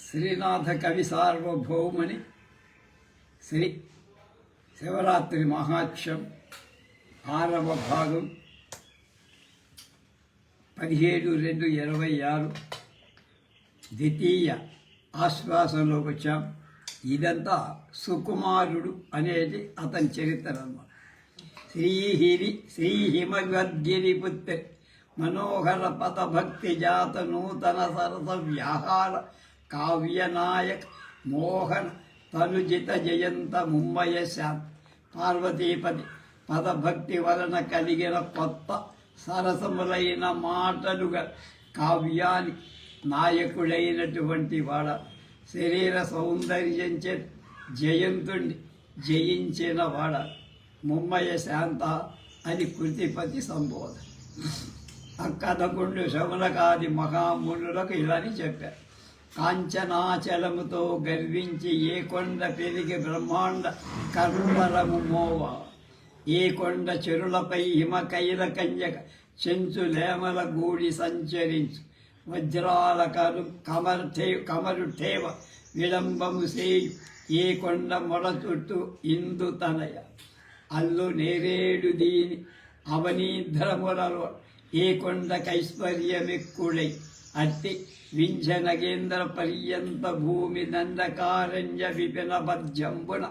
శ్రీనాథ కవి సార్వభౌమని శ్రీ శివరాత్రి మహాత్సవం 6వ భాగం 17/2/26 ద్వితీయ ఆశ్వాసంలోకి వచ్చాం. ఇదంతా సుకుమారుడు అనేది అతని చరిత్ర అన్నమాట. శ్రీహిమగద్గిరిపుత్రి మనోహర పదభక్తి జాత నూతన సరస వ్యాహార కావ్యనాయక మోహన తనుజిత జయంత ముమ్మయ శాంత పార్వతీపతి పదభక్తి వలన కలిగిన కొత్త సరసములైన మాటలుగా కావ్యాన్ని నాయకుడైనటువంటి వాడ శరీర సౌందర్యంచే జయంతుణ్ణి జయించిన వాడ ముమ్మయ శాంత అని కృతిపతి సంబోధన. అక్కదకుండు శౌనకాది మహామునులకు ఇలాని చెప్పారు. కాంచనాచలముతో గర్వించి ఏ కొండ పెరిగి బ్రహ్మాండ కర్మరము మోవ, ఏ కొండ చెరులపై హిమకైల కంజక చెంచులేమల గూడి సంచరించు, వజ్రాల కమరుఠేవ విలంబము సేయు, ఏ కొండ మొడ చుట్టూ ఇందు తనయ అల్లు నేరేడు దీని అవనీధ్రములలో, ఏ కొండకైశ్వర్యమెక్కుడై అట్టి వింఛనగేంద్ర పర్యంత భూమి దండకారణ్య విపిన బజ్జంబున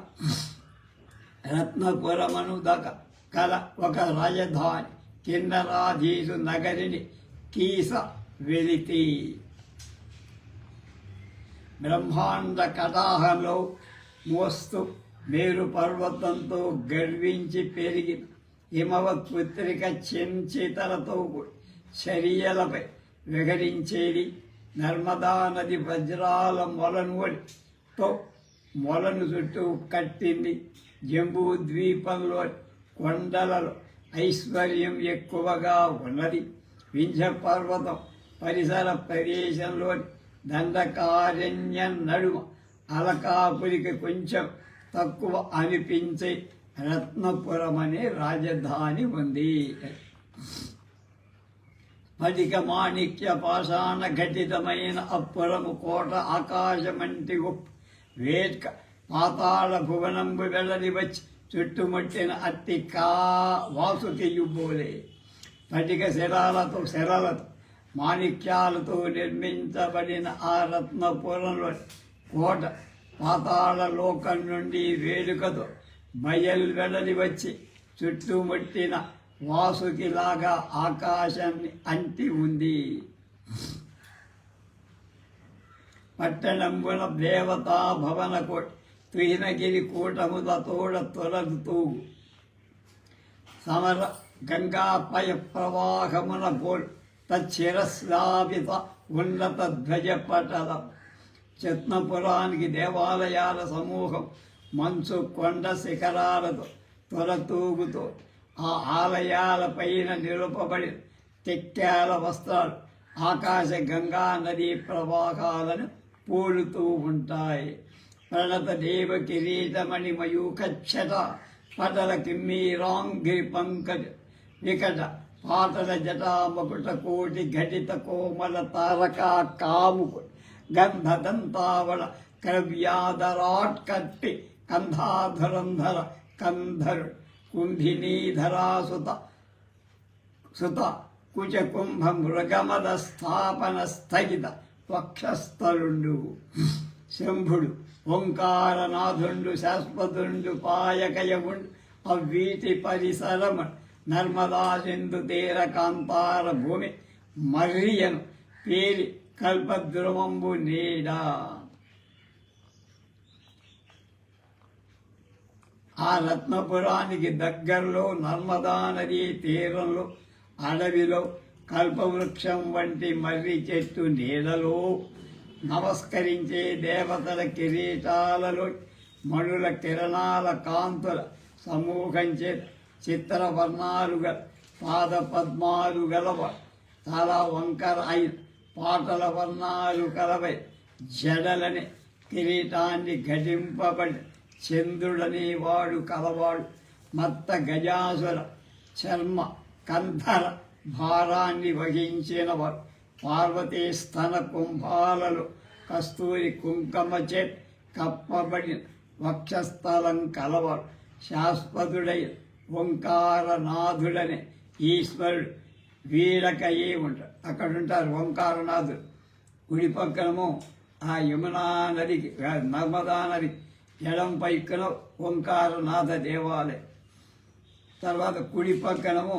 రత్నపురమనుదక కల ఒక రాజధాని కిన్నరాధీసు నగరిని కీస వెలితి. బ్రహ్మాండ కటాహంలో మోస్తు మేరు పర్వతంతో గర్వించి పెరిగి హిమవత్ పుత్రిక చెంచితలతో శరీరలపై విహరించేది నర్మదా నది వజ్రాల మొలను చుట్టూ కట్టింది. జంబూ ద్వీపంలో కొండలలో ఐశ్వర్యం ఎక్కువగా ఉన్నది. వింధ్య పర్వతం పరిసర ప్రదేశంలోని దండకారణ్య నడుమ అలకాపురికి కొంచెం తక్కువ అనిపించే రత్నపురం అనే రాజధాని ఉంది. స్ఫటిక మాణిక్య పాషాణ ఘటితమైన అప్పురము కోట ఆకాశమంటి వేట్క పాతాళ భువనంబు వెళ్ళని వచ్చి చుట్టుముట్టిన అట్టి వాసుకి యుబ్బోలే. స్ఫటిక శిరలతో మాణిక్యాలతో నిర్మించబడిన ఆ రత్నపురంలో కోట పాతాళ లోకం నుండి వేడుకతో బయల్వెడలి వచ్చి చుట్టుముట్టిన వాసుకిలాగా ఆకాశాన్ని అంటి ఉంది. పట్టణంబున దేవతా భవన కోటి తుహినగిరి కూటముల తోడ తొలగుతూగు సమర గంగాపయ ప్రవాహమున పోల్ తచ్చిరస్లాపిత ఉన్నత ధ్వజ పటలం. చత్నపురానికి దేవాలయాల సమూహం మంచు కొండ శిఖరాలతో తొలతూగుతూ ఆ ఆలయాల పైన నిలుపబడి తెక్కాల వస్త్రాలు ఆకాశ గంగా నదీ ప్రవాహాలను పోలుతూ ఉంటాయి. ప్రణత దేవ కిరీటమణి మయూఖక్షత పటల కిమ్మీరాంగిరి పంకజ వికట పాటల జటామకుట కోటి ఘటిత కోమల తారకా కాముకు గంధదంతావళ క్రవ్యాధరాట్కట్టి కంధాధురంధర కంధరు కుంభినీధరాసుత కుచకుంభ మృగమద స్థాపన స్థగిత వక్షస్థలుండు. శంభుడు ఓంకారనాథుండు శాశ్వతుండు పాయకయముండు అవ్వీటి పరిసరమ నర్మదా సింధు తీర కాంతార భూమి మర్రియను పేరి కల్పద్రుమంబు నీడా. ఆ రత్నపురానికి దగ్గరలో నర్మదా నదీ తీరంలో అడవిలో కల్పవృక్షం వంటి మర్రి చెట్టు నీడలో నమస్కరించే దేవతల కిరీటాలలో మణుల కిరణాల కాంతుల సమూహంచే చిత్రవర్ణాలు గల పాద పద్మాలు గలవ తల వంకర అయిన పాటల వర్ణాలు కలవై జడలని కిరీటాన్ని ఘటింపబడి చంద్రుడనే వాడు కలవాడు మత్త గజాసుర చర్మ కంధర భారాన్ని వహించినవారు పార్వతీ స్తన కుంభాలలో కస్తూరి కుంకుమచే కప్పబడిన వక్షస్థలం కలవాడు శాశ్వతుడై ఓంకారనాథుడనే ఈశ్వరుడు వీడకయే ఉంటాడు. అక్కడ ఉంటారు ఓంకారనాథుడు. కుడి పక్కనము ఆ యమునా నదికి నర్మదా నదికి ఎడం పైకన ఓంకారనాథ దేవాలయం. తర్వాత కుడి పక్కనము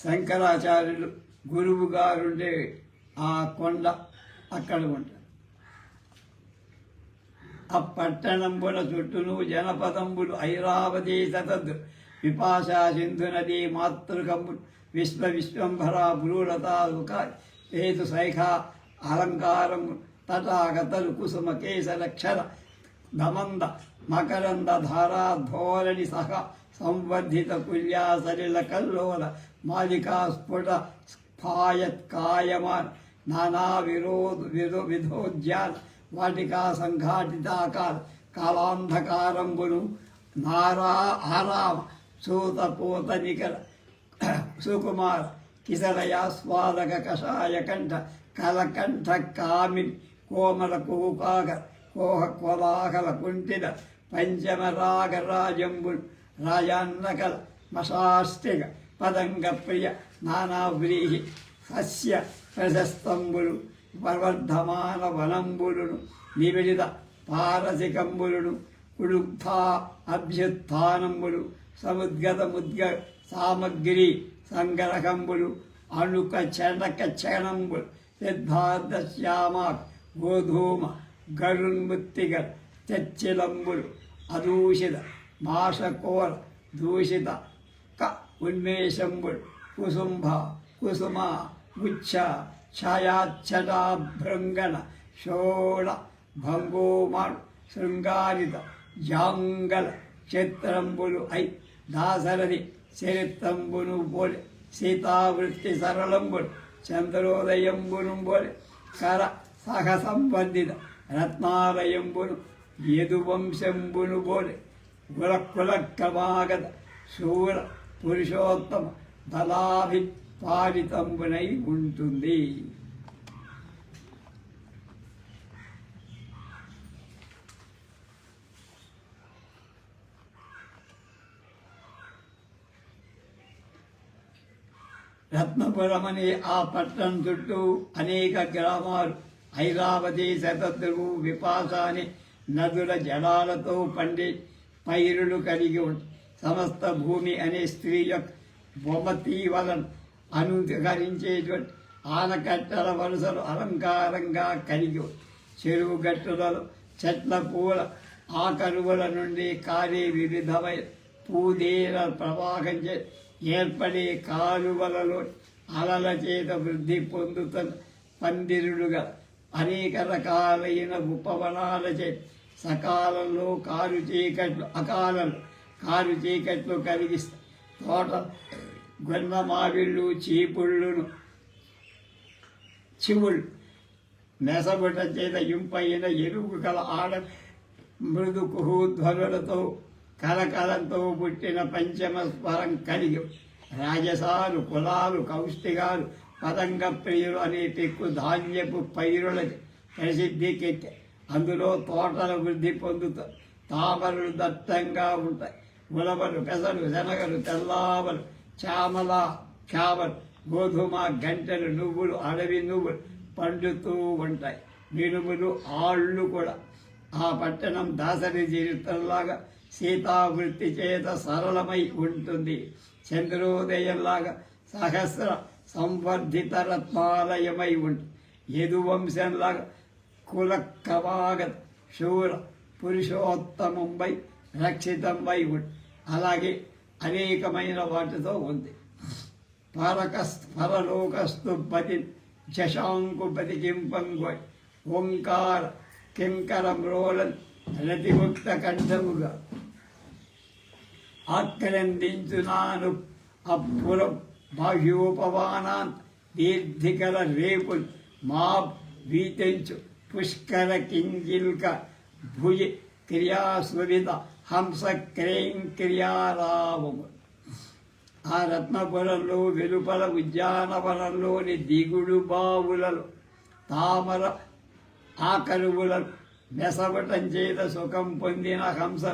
శంకరాచార్యులు గురువు గారుండే ఆ కొండ అక్కడ ఉంటారు. ఆ పట్టణంబుల చుట్టూను జనపదంబులు ఐరావతి సతద్ విపాశా సింధు నదీ మాతృకంబులు విశ్వంభర భ్రూరతాలుక హేతు శైఖ అలంకారం తటాగతలు కుసుమ కేశలక్షర ధమంద మకరంద ధారా ధోరణి సహ సంవర్ధిత కుల్యా సలిల కల్లోల మాలికా స్ఫుట స్ఫాయత్కాయమాన్ నానా విధోద్యాన వాటికా సంఘాటితాకార కాలాంధకారంబును నారా ఆరామ సూతపోత నికర సుకుమార కిసరయాస్వాదక కషాయ కంఠ కలకంఠ కామిని కోమల కోకాగ కోహ కోలాహల కుంటిన పంచమరాగరాజంబులు రాజాన్నకల మశాస్తిక పదంగ ప్రియ నానావ్రీహి సస్య ప్రశస్తంబులు ప్రవర్ధమాన వనంబులును నిబిడిత పారసికంబులును కుడుగ్ధా అభ్యుత్థానంబులు సముద్గత ముద్గ సామగ్రి సంగరకంబులు అణుక చణక చణంబులు సిద్ధార్థ శ్యామ గోధూమ గరున్ముత్తిగ చచ్చిలంబులు అదూషిత మాషకోర దూషిత క ఉన్మేషంబులు కుసుంభ కుసుమ గుచ్ఛ ఛాయాఛటాభృంగణ షోడ భంగోమాడు శృంగారిత జాంగల క్షేత్రంబులు ఐ దాసరథి చరిత్రంబును బోలె సీతావృత్తి సరళంబులు చంద్రోదయంబును బోలె కర సహ సంబంధిత రత్నాలయంబును యదువంశంబును బోలె కులక్రమాగత శూర పురుషోత్తమ బలాభి పాలితంబునై ఉంటుంది. రత్నపురం అనే ఆ పట్టణం చుట్టూ అనేక గ్రామాలు ఐరావతి శతద్రువు విపాస అనే నదుల జలాలతో పండి పైరులు కలిగి ఉంటాయి. సమస్త భూమి అనే స్త్రీ యొక్క బొమ్మతీ వలన అనుకరించేటువంటి ఆనకట్టల వరుసలు అలంకారంగా కలిగి చెరువు గట్టులలో చెట్ల పూల ఆకరువుల నుండి కారే వివిధమైన పూదేల ప్రవాహంచే ఏర్పడే కాలువలలో అలల చేత వృద్ధి పొందుతున్న పందిరులుగా అనేక రకాలైన ఉపవనాల చేత సకాలంలో కారు చీకట్లు కలిగిస్తాయి. తోట గొన్న మావిళ్ళు చీపుళ్ళును చివుళ్ళు నెసబుట చేత ఇంపైన ఎరుగు గల ఆడ మృదు కుహూధ్వనులతో కలకలంతో పుట్టిన పంచమ స్వరం కలిగి రాజసాలు కులాలు కౌష్టిగాలు పతంగ ప్రియులు అనే పెక్కు ధాన్యపు పైరులకి ప్రసిద్ధికెక్కి అందులో తోటల వృద్ధి పొందుతాయి. తామరలు దట్టంగా ఉంటాయి. ఉలవలు పెసలు శనగలు తెల్లావలు చామల చామలు గోధుమ గంటెలు నువ్వులు అడవి నువ్వులు పండుతూ ఉంటాయి. మినుములు ఆళ్ళు కూడా. ఆ పట్టణం దాసరి చరిత్రలాగా సీతావృత్తి చేత సరళమై ఉంటుంది. చంద్రోదయంలాగా సహస్ర సంవర్ధిత రత్నాలయమై ఉంటుంది. యదువంశంలాగా కులక్రమాగత శూర పురుషోత్తమంపై రక్షితంపై ఉంటుంది. అలాగే అనేకమైన వాటితో ఉంది. పరలోకస్తు పతి శశాంకు బతికింపంగొయ్ ఓంకార కింకర మ్రోలన్ రతిముక్త కంఠముగా ఆక్రందించునాను అప్పురం బాహ్యోపవానాన్ దీర్ఘికల రేపుల్ మా వీతించు పుష్కర కింగిల్క భుజి క్రియాస్వవిత హంస క్రియారావము. ఆ రత్నపురంలో వెలుపల ఉద్యానవనంలోని దిగుడు బావులలో తామర ఆ కరువులను మెసవటం చేత సుఖం పొందిన హంస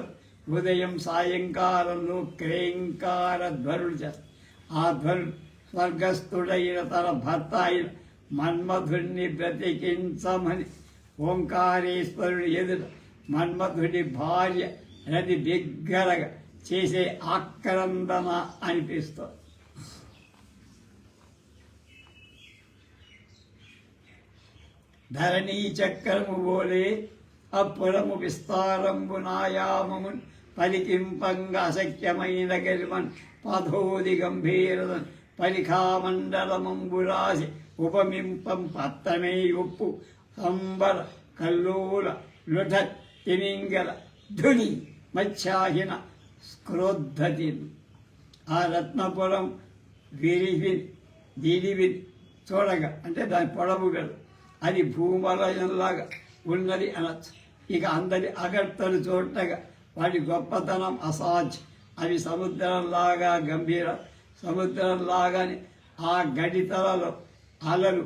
ఉదయం సాయంకాలంలో క్రేంకార ధ్వరుడు చేస్తారు. ఆ ధ్వరుడు స్వర్గస్థుడైన తన భర్త అయిన మన్మధుడిని బ్రతికించమని ఓంకారేశ్వరుడు ఎదుట మన్మధుడి భార్య రతి బిగ్గరగా చేసే ఆక్రందన అనిపిస్తుంది. ధరణీ చక్రము పోలే అప్పురము విస్తారంబు నాయామము పలికింపంగా అశక్యమైన గరిమన్ పధోది గంభీరదన్ పరిఖామండలమంబురాసి ఉపమింపం పత్తమే ఉప్పు సంబర కల్లోల లుఠ తిమింగల ధుని మత్స్యాహిన స్క్రోద్ధతి. ఆ రత్నపురం విరివి చూడగా అంటే దాని పొడవు గల అది భూమలయంలాగా ఉన్నది అనొచ్చు. ఇక అందరి అగర్తలు చూడగా వాటి గొప్పతనం అసాధ్యం. అవి సముద్రంలాగా గంభీర, సముద్రంలాగానే ఆ గడితలలో అలలు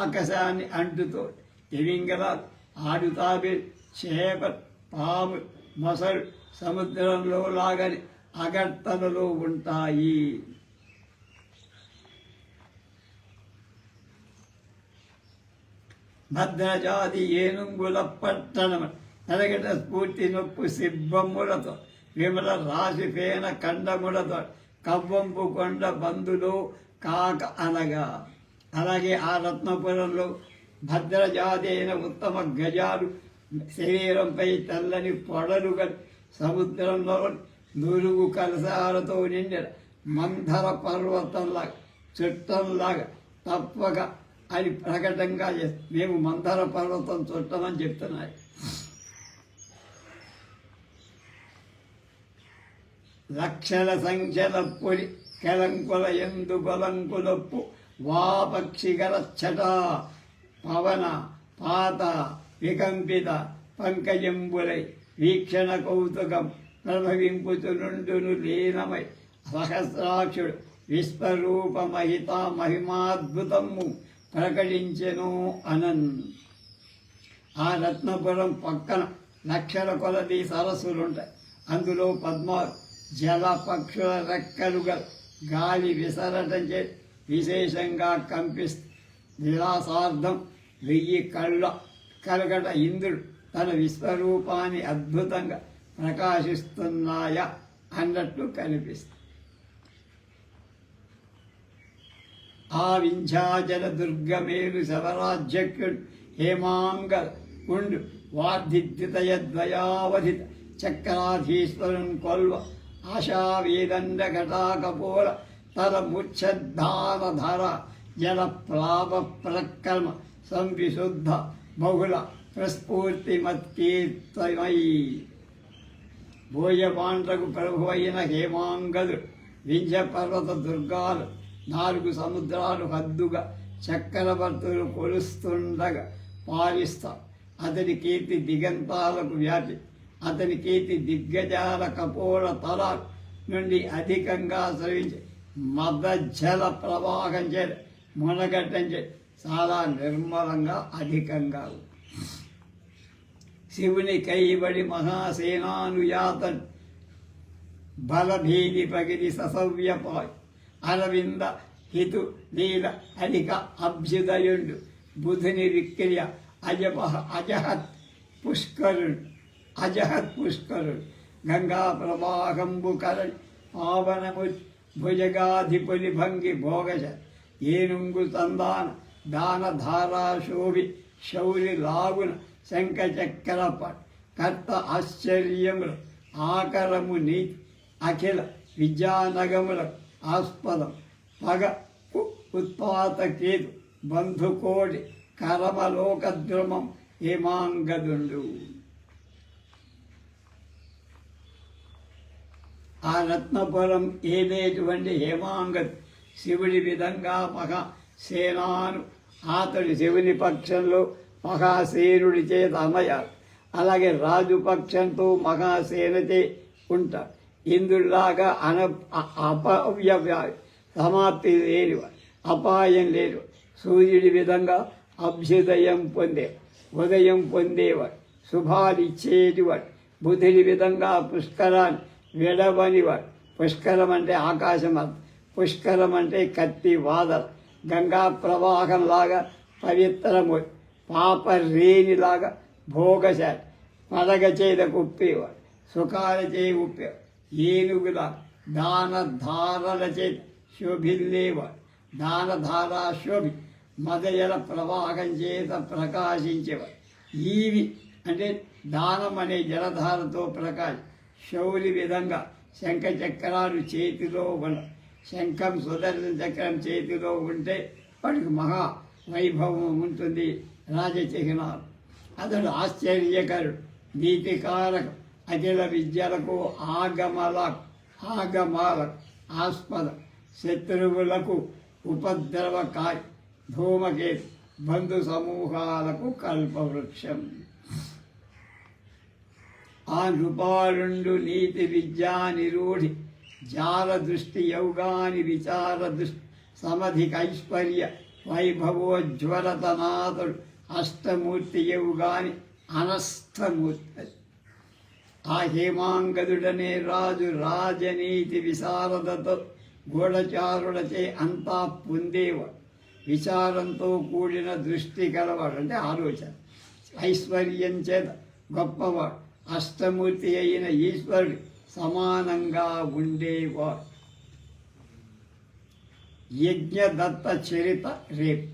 ఆకాశాన్ని అంటుతో తిమింగలాలు, ఆడుతాబే, చేపలు, పాములు, మొసలు సముద్రంలో లాగానే అగర్తలలో ఉంటాయి. భద్రజాతి ఏనుంగుల పట్టణం నరగట స్ఫూర్తి నొప్పు సిబ్బమ్ములతో విమల రాశి పేన కండములతో కవ్వంపు కొండ బంధులో కాక అనగా. అలాగే ఆ రత్నపురంలో భద్రజాతి అయిన ఉత్తమ గజాలు శరీరంపై తెల్లని పొడలుగా సముద్రంలో నురుగు కలసాలతో నిండిన మంధర పర్వతంలాగా చుట్టంలాగా తప్పక అని ప్రకటంగా మేము మందర పర్వతం చుట్టమని చెప్తున్నాయి. లక్షల సంఖ్యల పొడి కెలంకుల ఎందు బలంకులప్పు వాపక్షిగరచ్చట పవన పాత వికంపిత పంకజంబులై వీక్షణ కౌతుకం ప్రభవింపుతునుండును లీనమై సహస్రాక్షుడు విశ్వరూపమహిత మహిమాద్భుతము ప్రకటించెను అనన్. ఆ రత్నపురం పక్కన లక్షల కొలది సరస్సులుంటాయి. అందులో పద్మాలు జల పక్షుల రెక్కలుగా గాలి విసరటం చే విశేషంగా కంపిస్తుంది. విలాసార్థం 1000 కళ్ళ కలగట ఇంద్రుడు తన విశ్వరూపాన్ని అద్భుతంగా ప్రకాశిస్తున్నాయా అన్నట్టు కనిపిస్తుంది. ఆ వింధ్యాచల దుర్గమేలు శవరాజ్యకుడు హేమాంగ ఉండు వార్ధిద్యుతయద్వయావధిత చక్రాధీశ్వరుని కొల్వ ఆశావేదండ ఘటాకపోల తల ముచ్చద్ధారధర జల ప్లావ ప్రక్రమ సంవిశుద్ధ బహుళ ప్రస్ఫూర్తిమత్కీర్తమై. భోజపాండ్రకు ప్రభు అయిన హేమాంగదుడు వింధ్య పర్వత దుర్గాలు 4 సముద్రాలు హద్దుగా చక్రవర్తులు కొలుస్తుండగా పాలిస్తా. అతని కీర్తి దిగంతాలకు వ్యాపి అతని కీర్తి దిగ్గజాల కపోల తలాల నుండి అధికంగా స్రవించి మదజల ప్రవాహం చే మునగట్టం చే చాలా నిర్మలంగా అధికంగా. శివుని కైబడి మహాసేనానుయాతన్ బలభీది పగిది ససవ్యపాయ్ అరవింద హితు లీల అధిక అభ్యుదయుండు బుధుని విక్రియ అజహత్ పుష్కరుడు గంగా ప్రవాహంబు కరణి పావనము భుజగాధిపులి భంగి భోగజ ఏనుంగు సందాన దాన ధారాశోభి శౌరి లాగున శంఖచక్రప కర్త ఆశ్చర్యములు ఆకరము నీతి అఖిల విద్యానగముల ఆస్పదం పగ ఉత్పాతకేతు బంధుకోటి కరమలోకద్రుమం హేమాంగదుండు. ఆ రత్నపురం ఏలేటువంటి హేమాంగదు శివుడి విధంగా మహాసేనాను అతడు శివుని పక్షంలో మహాసేనుడి చేత అమయారు. అలాగే రాజు పక్షంతో మహాసేనతే ఉంటారు. ఇందులాగా అపవ్య సమాప్తి లేని అపాయం లేదు. సూర్యుడి విధంగా అభ్యుదయం పొందే ఉదయం పొందేవాడు, శుభాలు ఇచ్చేటివాడు, బుధుడి విధంగా పుష్కరాన్ని విడవనివాడు. పుష్కరం అంటే ఆకాశం అర్థం, పుష్కరం అంటే కత్తి వాదల, గంగా ప్రవాహంలాగా పవిత్రము, పాప రేణిలాగా భోగశాలి, పడగ చేత కుప్పేవాడు, సుఖాల చేయి ఉప్పేవాడు, ఏనుగులా దాన ధారల చేత శోభిల్లేవాడు, దానధార శోభి మదయల ప్రవాహం చేత ప్రకాశించేవాడు. ఈవి అంటే దానం అనే జలధారతో ప్రకాశం, శౌలి విధంగా శంఖ చక్రాలు చేతిలో ఉన్న, శంఖం సుదర్శన చక్రం చేతిలో ఉంటే వాడికి మహా వైభవం ఉంటుంది. రాజచిహ్నాలు. అతడు ఆశ్చర్యకరుడు, నీతికారకం, అఖిల విద్యలకు ఆగమాలకు ఆస్పద, శత్రువులకు ఉపద్రవకారి, ధూమకేతు, బంధు సమూహాలకు కల్పవృక్షం. ఆ నృపాలుండు నీతి విద్యా నిరూఢి, జాల దృష్టి యౌగాని విచార దృష్టి, సమధిక ఐశ్వర్య వైభవోజ్వలతనాథుడు, అష్టమూర్తి యౌగాని అనస్థమూర్తి. ఆ హేమాంగదుడనే రాజు రాజనీతి విశారదతో గూఢచారులచే అంతా పొందేవాడు. విచారంతో కూడిన దృష్టి కలవాడు అంటే ఆలోచన, ఐశ్వర్యం చేత గొప్పవాడు, అష్టమూర్తి అయిన ఈశ్వరుడు సమానంగా ఉండేవాడు. యజ్ఞదత్త చరిత రేపు.